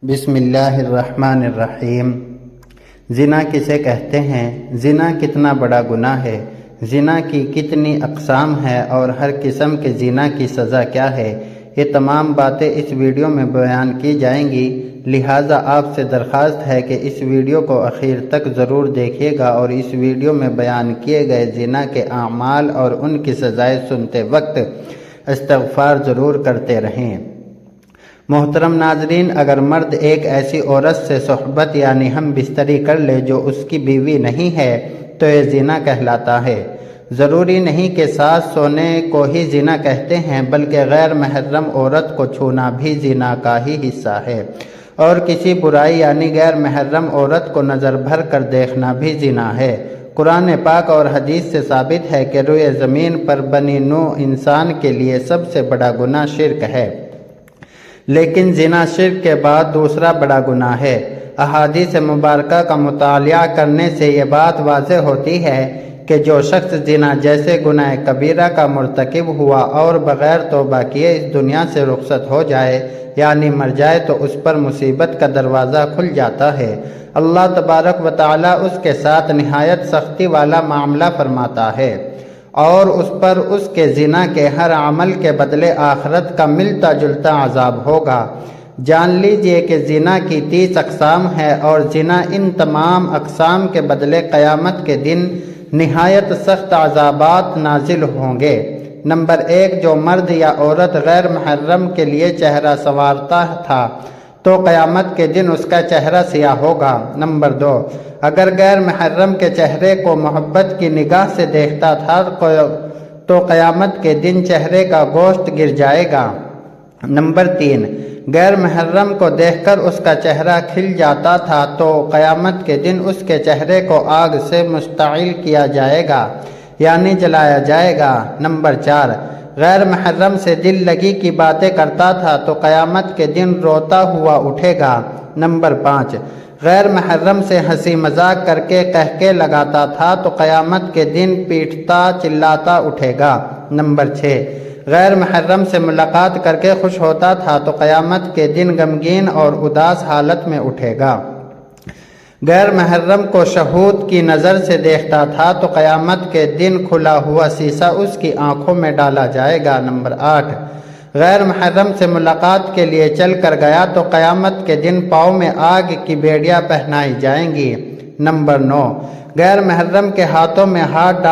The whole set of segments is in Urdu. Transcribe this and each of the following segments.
بسم اللہ الرحمن الرحیم۔ زنا کسے کہتے ہیں؟ زنا کتنا بڑا گناہ ہے؟ زنا کی کتنی اقسام ہیں اور ہر قسم کے زنا کی سزا کیا ہے؟ یہ تمام باتیں اس ویڈیو میں بیان کی جائیں گی، لہٰذا آپ سے درخواست ہے کہ اس ویڈیو کو آخر تک ضرور دیکھیے گا اور اس ویڈیو میں بیان کیے گئے زنا کے اعمال اور ان کی سزائیں سنتے وقت استغفار ضرور کرتے رہیں۔ محترم ناظرین، اگر مرد ایک ایسی عورت سے صحبت یعنی ہم بستری کر لے جو اس کی بیوی نہیں ہے تو یہ زنا کہلاتا ہے۔ ضروری نہیں کہ ساتھ سونے کو ہی زنا کہتے ہیں، بلکہ غیر محرم عورت کو چھونا بھی زنا کا ہی حصہ ہے، اور کسی برائی یعنی غیر محرم عورت کو نظر بھر کر دیکھنا بھی زنا ہے۔ قرآن پاک اور حدیث سے ثابت ہے کہ روئے زمین پر بنی نوع انسان کے لیے سب سے بڑا گناہ شرک ہے، لیکن زنا شرک کے بعد دوسرا بڑا گناہ ہے۔ احادیث مبارکہ کا مطالعہ کرنے سے یہ بات واضح ہوتی ہے کہ جو شخص زنا جیسے گناہ کبیرہ کا مرتکب ہوا اور بغیر توبہ کیے اس دنیا سے رخصت ہو جائے یعنی مر جائے تو اس پر مصیبت کا دروازہ کھل جاتا ہے۔ اللہ تبارک و تعالیٰ اس کے ساتھ نہایت سختی والا معاملہ فرماتا ہے اور اس پر اس کے زنا کے ہر عمل کے بدلے آخرت کا ملتا جلتا عذاب ہوگا۔ جان لیجئے کہ زنا کی 30 اقسام ہے اور زنا ان تمام اقسام کے بدلے قیامت کے دن نہایت سخت عذابات نازل ہوں گے۔ نمبر 1، جو مرد یا عورت غیر محرم کے لیے چہرہ سنوارتا تھا تو قیامت کے دن اس کا چہرہ سیاہ ہوگا۔ نمبر 2، اگر غیر محرم کے چہرے کو محبت کی نگاہ سے دیکھتا تھا تو قیامت کے دن چہرے کا گوشت گر جائے گا۔ نمبر 3، غیر محرم کو دیکھ کر اس کا چہرہ کھل جاتا تھا تو قیامت کے دن اس کے چہرے کو آگ سے مشتعل کیا جائے گا یعنی جلایا جائے گا۔ نمبر 4، غیر محرم سے دل لگی کی باتیں کرتا تھا تو قیامت کے دن روتا ہوا اٹھے گا۔ نمبر 5، غیر محرم سے ہنسی مذاق کر کے قہقہے لگاتا تھا تو قیامت کے دن پیٹتا چلاتا اٹھے گا۔ نمبر 6، غیر محرم سے ملاقات کر کے خوش ہوتا تھا تو قیامت کے دن غمگین اور اداس حالت میں اٹھے گا۔ غیر محرم کو شہود کی نظر سے دیکھتا تھا تو قیامت کے دن کھلا ہوا سیسا اس کی آنکھوں میں ڈالا جائے گا۔ نمبر 8، غیر محرم سے ملاقات کے لیے چل کر گیا تو قیامت کے دن پاؤں میں آگ کی بیڑیاں پہنائی جائیں گی۔ نمبر 9، غیر محرم کے ہاتھوں میں ہاتھ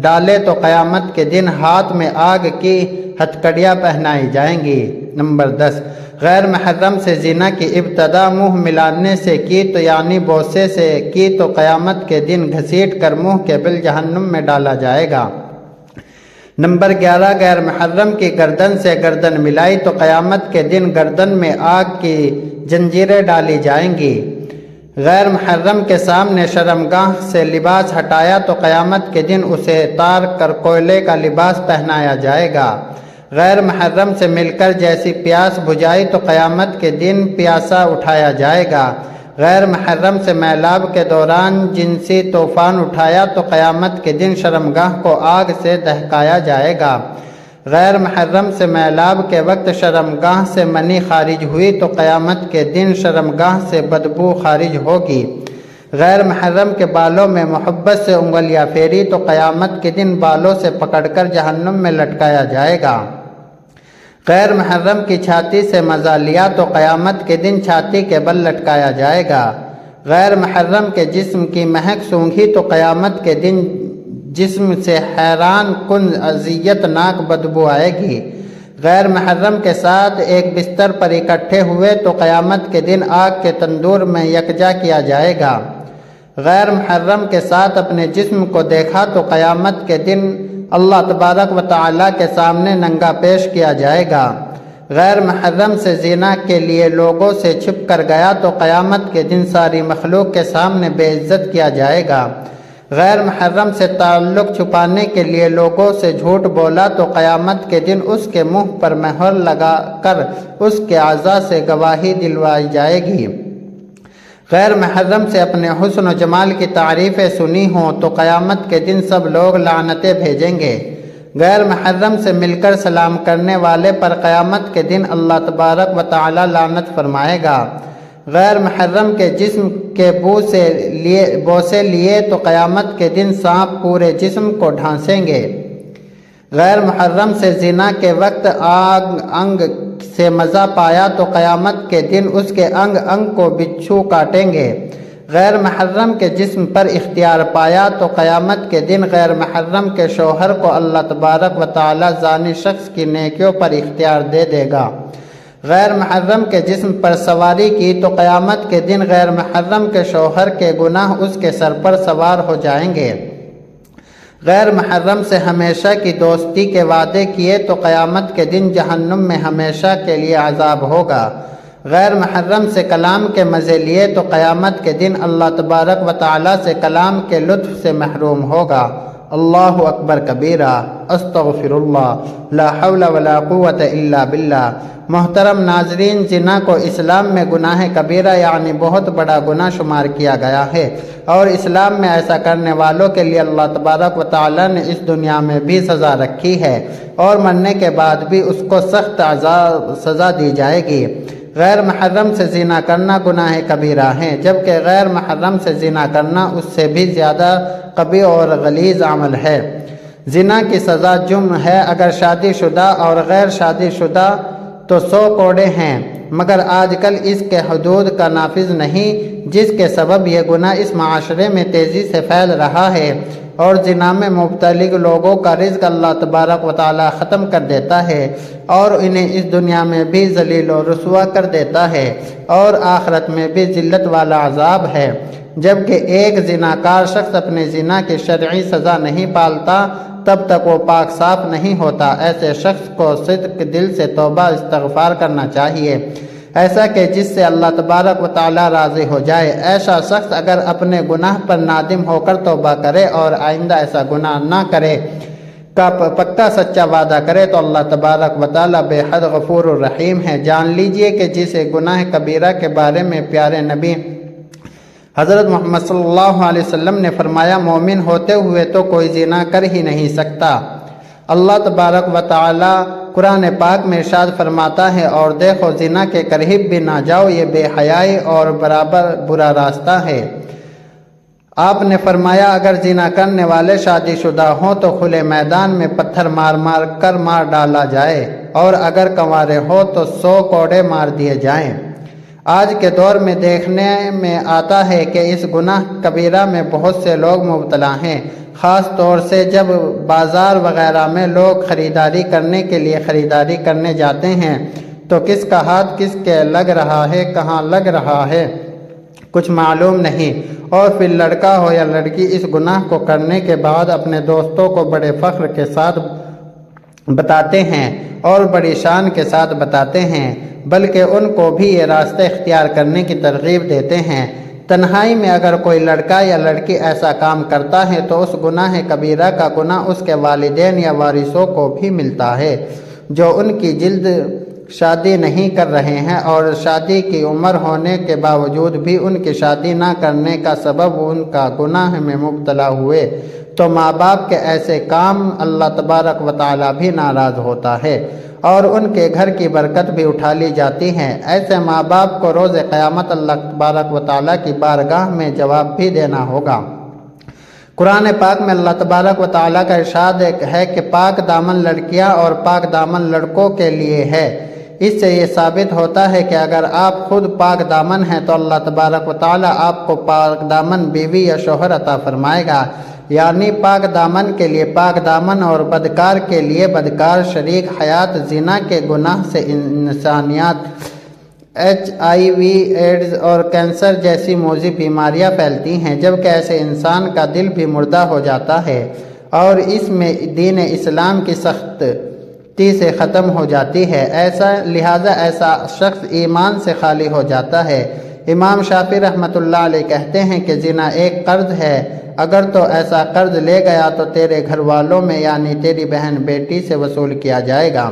ڈالے تو قیامت کے دن ہاتھ میں آگ کی ہتھکڑیاں پہنائی جائیں گی۔ نمبر 10، غیر محرم سے زنا کی ابتدا منہ ملانے سے کی تو یعنی بوسے سے کی تو قیامت کے دن گھسیٹ کر منہ کے بل جہنم میں ڈالا جائے گا۔ نمبر 11، غیر محرم کی گردن سے گردن ملائی تو قیامت کے دن گردن میں آگ کی جنجیریں ڈالی جائیں گی۔ غیر محرم کے سامنے شرمگاہ سے لباس ہٹایا تو قیامت کے دن اسے اتار کر کوئلے کا لباس پہنایا جائے گا۔ غیر محرم سے مل کر جیسی پیاس بجھائی تو قیامت کے دن پیاسا اٹھایا جائے گا۔ غیر محرم سے میلاب کے دوران جنسی طوفان اٹھایا تو قیامت کے دن شرمگاہ کو آگ سے دہکایا جائے گا۔ غیر محرم سے میلاب کے وقت شرمگاہ سے منی خارج ہوئی تو قیامت کے دن شرمگاہ سے بدبو خارج ہوگی۔ غیر محرم کے بالوں میں محبت سے انگلیاں پھیری تو قیامت کے دن بالوں سے پکڑ کر جہنم میں لٹکایا جائے گا۔ غیر محرم کی چھاتی سے مزہ لیا تو قیامت کے دن چھاتی کے بل لٹکایا جائے گا۔ غیر محرم کے جسم کی مہک سونگھی تو قیامت کے دن جسم سے حیران کن اذیت ناک بدبو آئے گی۔ غیر محرم کے ساتھ ایک بستر پر اکٹھے ہوئے تو قیامت کے دن آگ کے تندور میں یکجا کیا جائے گا۔ غیر محرم کے ساتھ اپنے جسم کو دیکھا تو قیامت کے دن اللہ تبارک و تعالیٰ کے سامنے ننگا پیش کیا جائے گا۔ غیر محرم سے زنا کے لیے لوگوں سے چھپ کر گیا تو قیامت کے دن ساری مخلوق کے سامنے بے عزت کیا جائے گا۔ غیر محرم سے تعلق چھپانے کے لیے لوگوں سے جھوٹ بولا تو قیامت کے دن اس کے منہ پر مہر لگا کر اس کے اعضاء سے گواہی دلوائی جائے گی۔ غیر محرم سے اپنے حسن و جمال کی تعریفیں سنی ہوں تو قیامت کے دن سب لوگ لعنتیں بھیجیں گے۔ غیر محرم سے مل کر سلام کرنے والے پر قیامت کے دن اللہ تبارک و تعالی لعنت فرمائے گا۔ غیر محرم کے جسم کے بو سے لیے تو قیامت کے دن سانپ پورے جسم کو ڈھانسیں گے۔ غیر محرم سے زنا کے وقت انگ سے مزہ پایا تو قیامت کے دن اس کے انگ کو بچھو کاٹیں گے۔ غیر محرم کے جسم پر اختیار پایا تو قیامت کے دن غیر محرم کے شوہر کو اللہ تبارک و تعالی زانی شخص کی نیکیوں پر اختیار دے گا۔ غیر محرم کے جسم پر سواری کی تو قیامت کے دن غیر محرم کے شوہر کے گناہ اس کے سر پر سوار ہو جائیں گے۔ غیر محرم سے ہمیشہ کی دوستی کے وعدے کیے تو قیامت کے دن جہنم میں ہمیشہ کے لیے عذاب ہوگا۔ غیر محرم سے کلام کے مزے لیے تو قیامت کے دن اللہ تبارک و تعالی سے کلام کے لطف سے محروم ہوگا۔ اللہ اکبر کبیرہ، استغفر اللہ، لا حول ولا قوت الا باللہ۔ محترم ناظرین، زنا کو اسلام میں گناہ کبیرہ یعنی بہت بڑا گناہ شمار کیا گیا ہے، اور اسلام میں ایسا کرنے والوں کے لیے اللہ تبارک و تعالی نے اس دنیا میں بھی سزا رکھی ہے، اور مرنے کے بعد بھی اس کو سخت سزا دی جائے گی۔ غیر محرم سے زنا کرنا گناہ کبیرہ ہے، جبکہ غیر محرم سے زنا کرنا اس سے بھی زیادہ قبیح اور غلیظ عمل ہے۔ زنا کی سزا جرم ہے، اگر شادی شدہ اور غیر شادی شدہ تو 100 کوڑے ہیں، مگر آج کل اس کے حدود کا نافذ نہیں، جس کے سبب یہ گناہ اس معاشرے میں تیزی سے پھیل رہا ہے، اور زنا میں مبتلا لوگوں کا رزق اللہ تبارک و تعالی ختم کر دیتا ہے، اور انہیں اس دنیا میں بھی ذلیل و رسوا کر دیتا ہے، اور آخرت میں بھی ذلت والا عذاب ہے۔ جبکہ ایک زناکار شخص اپنے زنا کی شرعی سزا نہیں پالتا تب تک وہ پاک صاف نہیں ہوتا۔ ایسے شخص کو صدق دل سے توبہ استغفار کرنا چاہیے، ایسا کہ جس سے اللہ تبارک و تعالی راضی ہو جائے۔ ایسا شخص اگر اپنے گناہ پر نادم ہو کر توبہ کرے اور آئندہ ایسا گناہ نہ کرے کا پکا سچا وعدہ کرے تو اللہ تبارک و تعالی بے حد غفور الرحیم ہے۔ جان لیجئے کہ جسے گناہ کبیرہ کے بارے میں پیارے نبی حضرت محمد صلی اللہ علیہ وسلم نے فرمایا، مومن ہوتے ہوئے تو کوئی زنا کر ہی نہیں سکتا۔ اللہ تبارک و تعالی قرآن پاک میں ارشاد فرماتا ہے، اور دیکھو زنا کے قریب بھی نہ جاؤ، یہ بے حیائی اور برابر برا راستہ ہے۔ آپ نے فرمایا، اگر زنا کرنے والے شادی شدہ ہوں تو کھلے میدان میں پتھر مار کر مار ڈالا جائے، اور اگر کنوارے ہوں تو 100 کوڑے مار دیے جائیں۔ آج کے دور میں دیکھنے میں آتا ہے کہ اس گناہ کبیرہ میں بہت سے لوگ مبتلا ہیں، خاص طور سے جب بازار وغیرہ میں لوگ خریداری کرنے کے لیے خریداری کرنے جاتے ہیں تو کس کا ہاتھ کس کے لگ رہا ہے، کہاں لگ رہا ہے، کچھ معلوم نہیں، اور پھر لڑکا ہو یا لڑکی اس گناہ کو کرنے کے بعد اپنے دوستوں کو بڑے فخر کے ساتھ بتاتے ہیں اور بڑی شان کے ساتھ بتاتے ہیں، بلکہ ان کو بھی یہ راستہ اختیار کرنے کی ترغیب دیتے ہیں۔ تنہائی میں اگر کوئی لڑکا یا لڑکی ایسا کام کرتا ہے تو اس گناہ کبیرہ کا گناہ اس کے والدین یا وارثوں کو بھی ملتا ہے، جو ان کی جلد شادی نہیں کر رہے ہیں، اور شادی کی عمر ہونے کے باوجود بھی ان کی شادی نہ کرنے کا سبب ان کا گناہ میں مبتلا ہوئے، تو ماں باپ کے ایسے کام اللہ تبارک و تعالی بھی ناراض ہوتا ہے، اور ان کے گھر کی برکت بھی اٹھا لی جاتی ہے۔ ایسے ماں باپ کو روز قیامت اللہ تبارک و تعالی کی بارگاہ میں جواب بھی دینا ہوگا۔ قرآن پاک میں اللہ تبارک و تعالی کا ارشاد ہے کہ پاک دامن لڑکیاں اور پاک دامن لڑکوں کے لیے ہے۔ اس سے یہ ثابت ہوتا ہے کہ اگر آپ خود پاک دامن ہیں تو اللہ تبارک و تعالی آپ کو پاک دامن بیوی یا شوہر عطا فرمائے گا، یعنی پاک دامن کے لیے پاک دامن اور بدکار کے لیے بدکار شریک حیات۔ زنا کے گناہ سے انسانیات HIV ایڈز اور کینسر جیسی موذی بیماریاں پھیلتی ہیں، جبکہ ایسے انسان کا دل بھی مردہ ہو جاتا ہے، اور اس میں دین اسلام کی سختی سے ختم ہو جاتی ہے۔ لہذا ایسا شخص ایمان سے خالی ہو جاتا ہے۔ امام شافعی رحمۃ اللہ علیہ کہتے ہیں کہ زنا ایک قرض ہے، اگر تو ایسا قرض لے گیا تو تیرے گھر والوں میں یعنی تیری بہن بیٹی سے وصول کیا جائے گا۔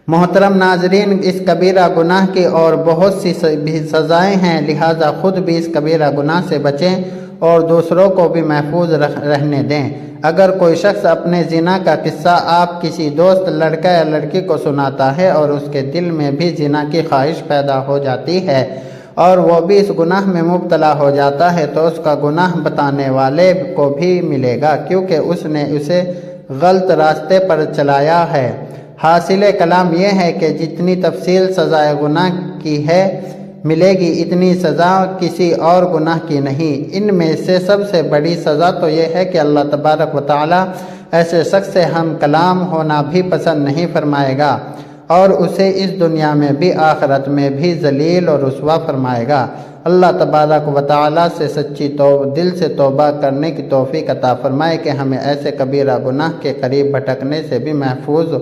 محترم ناظرین، اس کبیرہ گناہ کی اور بہت سی بھی سزائیں ہیں، لہٰذا خود بھی اس کبیرہ گناہ سے بچیں اور دوسروں کو بھی محفوظ رہنے دیں۔ اگر کوئی شخص اپنے زنا کا قصہ آپ کسی دوست لڑکا یا لڑکی کو سناتا ہے اور اس کے دل میں بھی زنا کی خواہش پیدا ہو جاتی ہے اور وہ بھی اس گناہ میں مبتلا ہو جاتا ہے تو اس کا گناہ بتانے والے کو بھی ملے گا، کیونکہ اس نے اسے غلط راستے پر چلایا ہے۔ حاصل کلام یہ ہے کہ جتنی تفصیل سزائے گناہ کی ہے ملے گی، اتنی سزا کسی اور گناہ کی نہیں۔ ان میں سے سب سے بڑی سزا تو یہ ہے کہ اللہ تبارک و تعالی ایسے شخص سے ہم کلام ہونا بھی پسند نہیں فرمائے گا اور اسے اس دنیا میں بھی آخرت میں بھی ذلیل اور رسوا فرمائے گا۔ اللہ تبارک و تعالی سے سچی دل سے توبہ کرنے کی توفیق عطا فرمائے کہ ہمیں ایسے کبیرہ گناہ کے قریب بھٹکنے سے بھی محفوظ